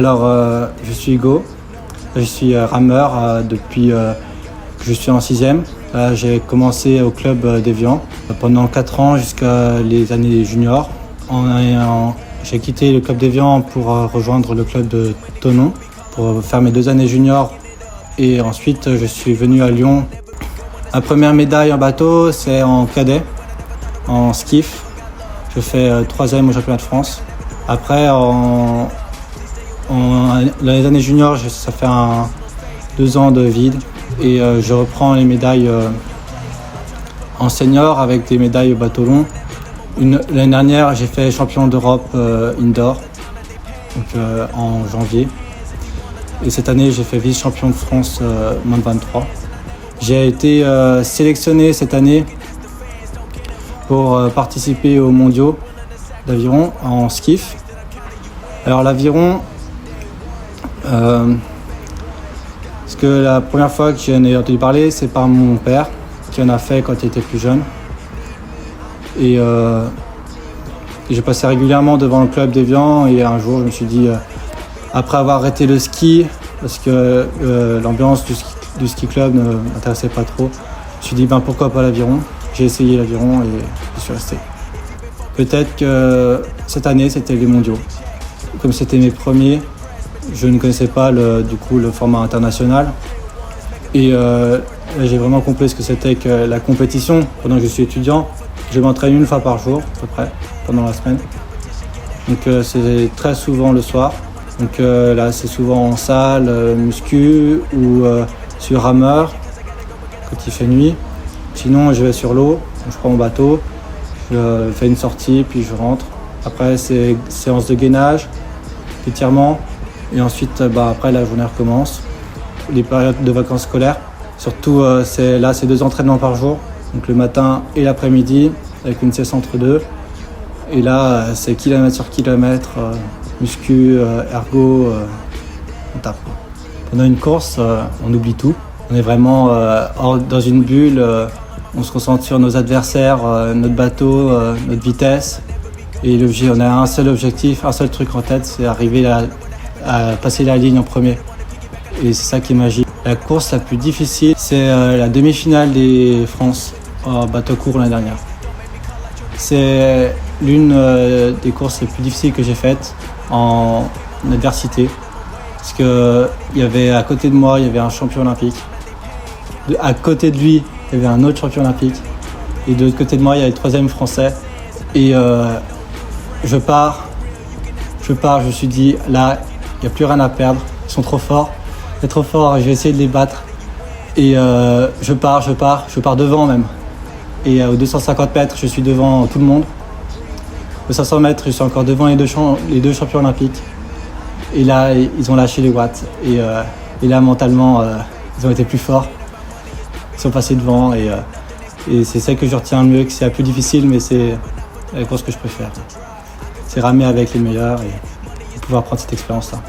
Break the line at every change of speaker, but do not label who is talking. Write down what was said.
Je suis Hugo, je suis rameur depuis que je suis en 6e. J'ai commencé au club d'Évian pendant 4 ans jusqu'à les années juniors. J'ai quitté le club d'Évian pour rejoindre le club de Thonon pour faire mes 2 années juniors et ensuite je suis venu à Lyon. Ma première médaille en bateau, c'est en cadet, en skiff. Je fais 3e au championnat de France. Après, dans les années juniors, ça fait 2 ans de vide et je reprends les médailles en senior avec des médailles au bateau long. L'année dernière, j'ai fait champion d'Europe indoor en janvier. Et cette année, j'ai fait vice-champion de France moins de 23. J'ai été sélectionné cette année pour participer aux mondiaux d'aviron en skiff. Alors l'aviron, parce que la première fois que j'en ai entendu parler, c'est par mon père qui en a fait quand il était plus jeune. Et je passais régulièrement devant le club d'Évian et un jour je me suis dit, après avoir arrêté le ski, parce que l'ambiance du ski club ne m'intéressait pas trop, je me suis dit pourquoi pas l'aviron. J'ai essayé l'aviron et je suis resté. Peut-être que cette année c'était les mondiaux. Comme c'était mes premiers, je ne connaissais pas le format international. Et j'ai vraiment compris ce que c'était que la compétition. Pendant que je suis étudiant, je m'entraîne 1 fois par jour à peu près, pendant la semaine. Donc c'est très souvent le soir. Donc là c'est souvent en salle, muscu ou sur rameur quand il fait nuit. Sinon je vais sur l'eau, je prends mon bateau, je fais une sortie puis je rentre. Après c'est séance de gainage, d'étirement et ensuite après la journée recommence. Les périodes de vacances scolaires, surtout c'est 2 entraînements par jour, donc le matin et l'après-midi avec une sieste entre 2. Et là c'est kilomètre sur kilomètre, muscu, ergo, on tape. Pendant une course, on oublie tout. On est vraiment dans une bulle, on se concentre sur nos adversaires, notre bateau, notre vitesse. Et on a un seul objectif, un seul truc en tête, c'est arriver à passer la ligne en premier. Et c'est ça qui est magique. La course la plus difficile, c'est la demi-finale des France en bateau court l'année dernière. C'est l'une des courses les plus difficiles que j'ai faites en adversité. Parce que à côté de moi, il y avait un champion olympique. À côté de lui, il y avait un autre champion olympique. Et de l'autre côté de moi, il y avait le 3e français. Et je pars, je me suis dit, là, il n'y a plus rien à perdre. Ils sont trop forts. C'est trop fort, je vais essayer de les battre. Et je pars devant même. Et aux 250 mètres, je suis devant tout le monde. Aux 500 mètres, je suis encore devant les deux champions olympiques. Et là, ils ont lâché les watts. Et là, mentalement, ils ont été plus forts. Ils sont passés devant. Et c'est ça que je retiens le mieux, que c'est la plus difficile, mais c'est la course que je préfère. C'est ramer avec les meilleurs et pouvoir prendre cette expérience-là.